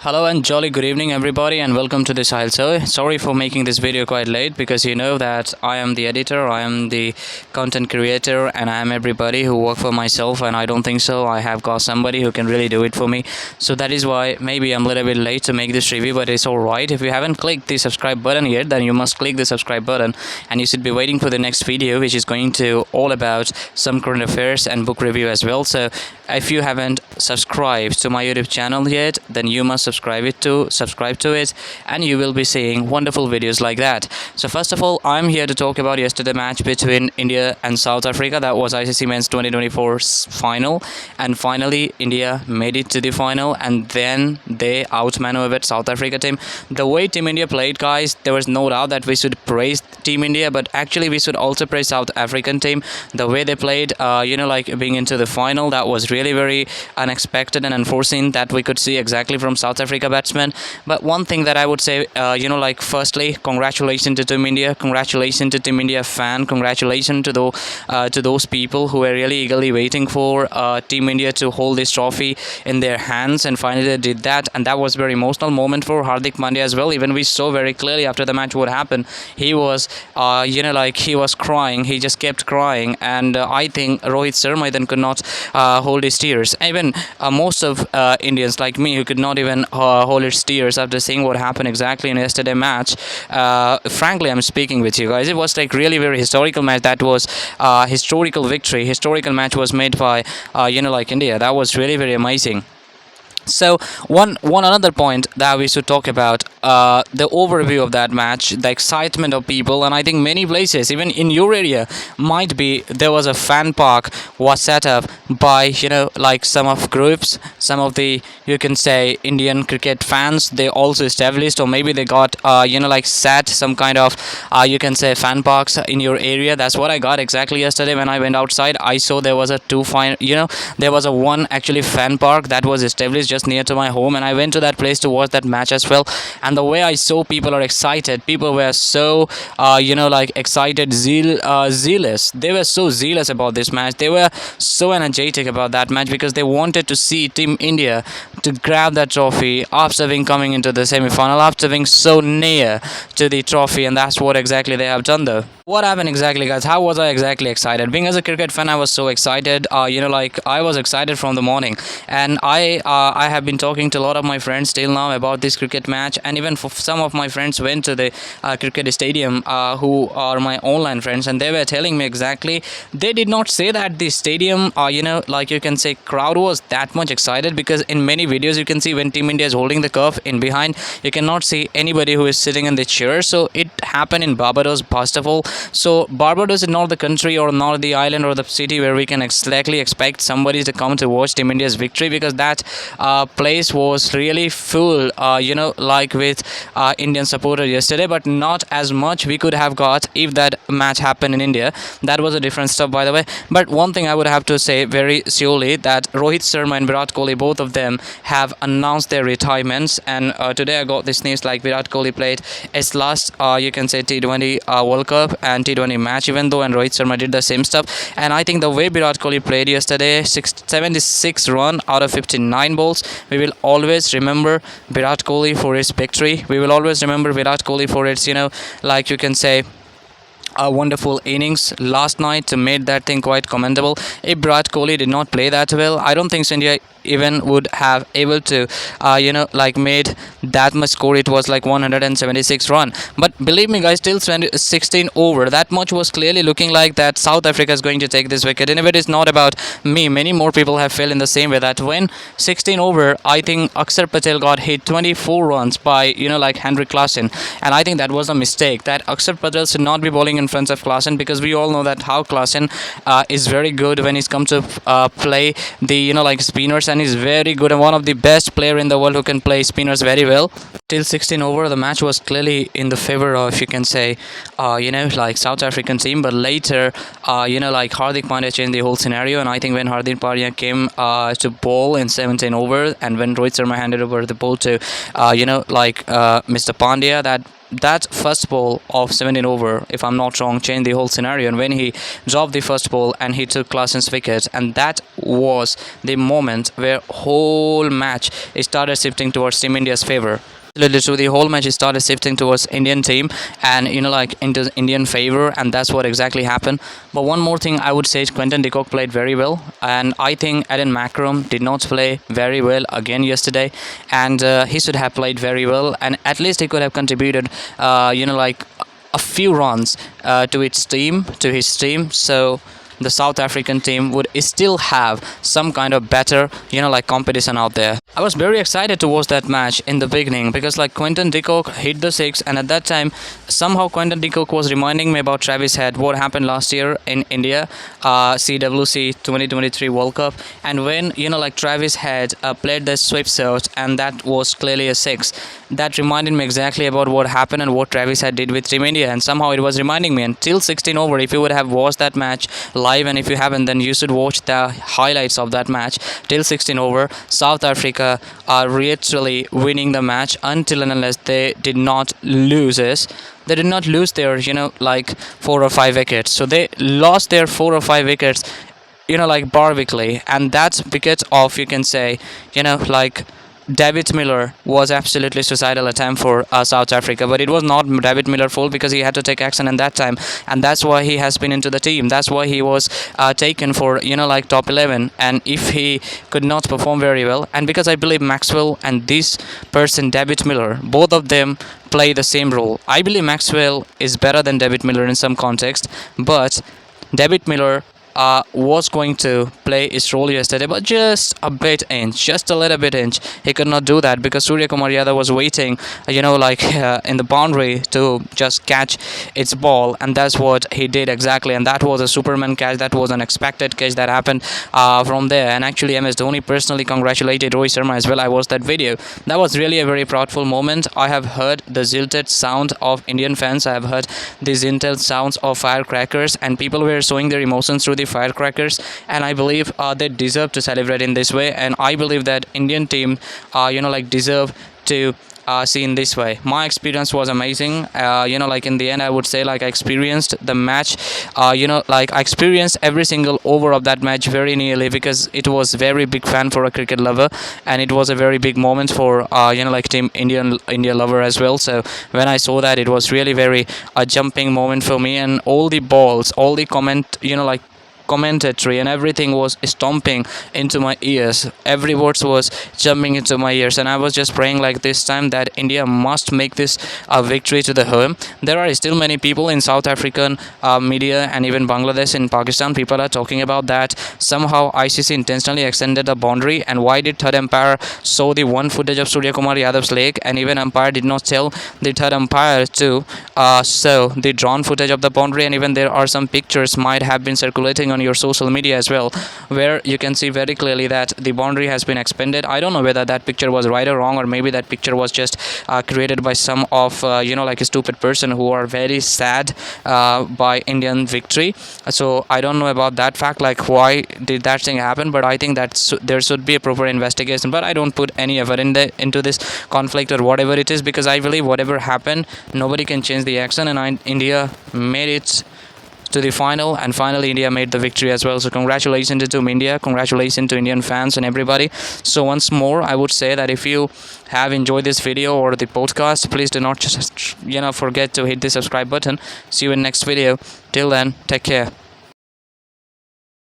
Hello and jolly good evening everybody, and welcome to this Sahil. So sorry for making this video quite late, because you know that I am the editor, I am the content creator, and I am everybody who work for myself, and I don't think so I have got somebody who can really do it for me. So that is why maybe I'm a little bit late to make this review, but it's alright. If you haven't clicked the subscribe button yet, then you must click the subscribe button, and you should be waiting for the next video, which is going to all about some current affairs and book review as well. So if you haven't subscribed to my YouTube channel yet, then you must subscribe to it, and you will be seeing wonderful videos like that. So first of all, I'm here to talk about yesterday match between India and South Africa. That was ICC Men's 2024 final, and finally India made it to the final, and then they outmaneuvered South Africa team. The way Team India played, guys, there was no doubt that we should praise Team India, but actually we should also praise South African team. The way they played, like being into the final, that was really very unexpected and unforeseen that we could see exactly from South Africa batsmen. But one thing that I would say, firstly, congratulations to Team India, congratulations to Team India fan, congratulations to those people who were really eagerly waiting for Team India to hold this trophy in their hands, and finally they did that. And that was a very emotional moment for Hardik Pandya as well. Even we saw very clearly after the match what happened. He was he was crying, he just kept crying, and I think Rohit Sharma then could not hold his tears. Even most of Indians like me who could not even hold his tears after seeing what happened exactly in yesterday's match. Frankly, I'm speaking with you guys, it was like really very historical match. That was historical victory, historical match was made by India. That was really very amazing. So one another point that we should talk about, the overview of that match, the excitement of people, and I think many places, even in your area, might be there was a fan park was set up by some of groups, some of the, you can say, Indian cricket fans. They also established, or maybe they got set some kind of you can say fan parks in your area. That's what I got exactly yesterday when I went outside. I saw there was a there was a one actually fan park that was established just near to my home, and I went to that place to watch that match as well. And the way I saw people are excited, people were so excited, zealous. They were so zealous about this match. They were so energetic about that match because they wanted to see Team India to grab that trophy after being coming into the semi-final, after being so near to the trophy. And that's what exactly they have done though. What happened exactly, guys? How was I exactly excited? Being as a cricket fan, I was so excited. I was excited from the morning, and I have been talking to a lot of my friends till now about this cricket match, and even for some of my friends went to the cricket stadium, who are my online friends, and they were telling me exactly. They did not say that the stadium, you can say, crowd was that much excited, because in many videos you can see when Team India is holding the cup in behind, you cannot see anybody who is sitting in the chair. So it happened in Barbaros first of all. So Barbados is not the country or not the island or the city where we can exactly expect somebody to come to watch Team India's victory, because that place was really full with Indian supporters yesterday, but not as much we could have got if that match happened in India. That was a different stuff, by the way. But one thing I would have to say very surely, that Rohit Sharma and Virat Kohli, both of them have announced their retirements. And today I got this news, like Virat Kohli played his last you can say T20 World Cup and T20 match, even though, and Rohit Sharma did the same stuff. And I think the way Virat Kohli played yesterday, 76 run out of 59 balls, we will always remember Virat Kohli for his victory. We will always remember Virat Kohli for its you can say a wonderful innings last night to made that thing quite commendable. If Virat Kohli did not play that well, I don't think India even would have able to made that much score. It was like 176 run, but believe me guys, till 16 over, that much was clearly looking like that South Africa is going to take this wicket. And if it is not about me, many more people have felt in the same way, that when 16 over, I think Akshar Patel got hit 24 runs by Henrik Klaasen, and I think that was a mistake, that Akshar Patel should not be bowling in front of Klaasen, because we all know that how Klaasen is very good when he's come to play the spinners, and he's very good and one of the best player in the world who can play spinners very well. Till 16 over, the match was clearly in the favor of, you can say, South African team. But later, Hardik Pandya changed the whole scenario, and I think when Hardik Pandya came to bowl in 17 over, and when Rohit Sharma handed over the ball to Mr. Pandya, that that first ball of 17 over, if I'm not wrong, changed the whole scenario. And when he dropped the first ball and he took Claessen's wicket, and that was the moment where whole match started shifting towards Team India's favor. Literally, so the whole match started shifting towards Indian team, and like into Indian favor, and that's what exactly happened. But one more thing I would say is Quinton de Kock played very well, and I think Eden Macram did not play very well again yesterday, and he should have played very well, and at least he could have contributed, like a few runs to his team. So the South African team would still have some kind of better, like competition out there. I was very excited to watch that match in the beginning because like Quinton de Kock hit the six, and at that time somehow Quinton de Kock was reminding me about Travis Head, what happened last year in India, CWC 2023 World Cup, and when like Travis Head played the sweep shot and that was clearly a six. That reminded me exactly about what happened and what Travis Head did with Team India, and somehow it was reminding me until 16 over. If you would have watched that match live, and if you haven't, then you should watch the highlights of that match. Till 16 over, South Africa are literally winning the match until and unless they did not lose this. They did not lose their like 4 or 5 wickets. So they lost their 4 or 5 wickets, like Barbaros, and that's because of, you can say, like David Miller was absolutely suicidal attempt for South Africa, but it was not David Miller's fault because he had to take action in that time, and that's why he has been into the team. That's why he was taken for like top 11. And if he could not perform very well, and because I believe Maxwell and this person David Miller, both of them play the same role. I believe Maxwell is better than David Miller in some context, but David Miller was going to play his role yesterday, but just a bit inch, just a little bit inch. He could not do that because Surya Kumar Yadav was waiting, like in the boundary to just catch its ball, and that's what he did exactly. And that was a Superman catch. That was an expected catch that happened from there. And actually, msdhoni personally congratulated Rohit Sharma as well. I watched that video. That was really a very proudful moment. I have heard the zilted sound of Indian fans. I have heard the zilted sounds of firecrackers, and people were showing their emotions through the firecrackers, and I believe they deserve to celebrate in this way, and I believe that Indian team like deserve to see in this way. My experience was amazing. Like in the end, I would say like I experienced the match. Like I experienced every single over of that match very nearly because it was very big fan for a cricket lover, and it was a very big moment for like Team India lover as well. So when I saw that, it was really very a jumping moment for me, and all the balls, all the like commentary and everything was stomping into my ears. Every word was jumping into my ears, and I was just praying like this time that India must make this a victory to the home. There are still many people in South African media and even Bangladesh and Pakistan, people are talking about that somehow ICC intentionally extended the boundary, and why did third umpire show the one footage of Surya Kumar Yadav's leg, and even umpire did not tell the third umpire to show the drawn footage of the boundary. And even there are some pictures might have been circulating on your social media as well, where you can see very clearly that the boundary has been expanded. I don't know whether that picture was right or wrong, or maybe that picture was just created by some of like a stupid person who are very sad by Indian victory. So I don't know about that fact, like why did that thing happen, but I think that there should be a proper investigation. But I don't put any effort into this conflict or whatever it is, because I believe whatever happened, nobody can change the action, and India made it to the final, and finally India made the victory as well. So congratulations to Team India, congratulations to Indian fans and everybody. So once more, I would say that if you have enjoyed this video or the podcast, please do not just forget to hit the subscribe button. See you in next video. Till then, take care.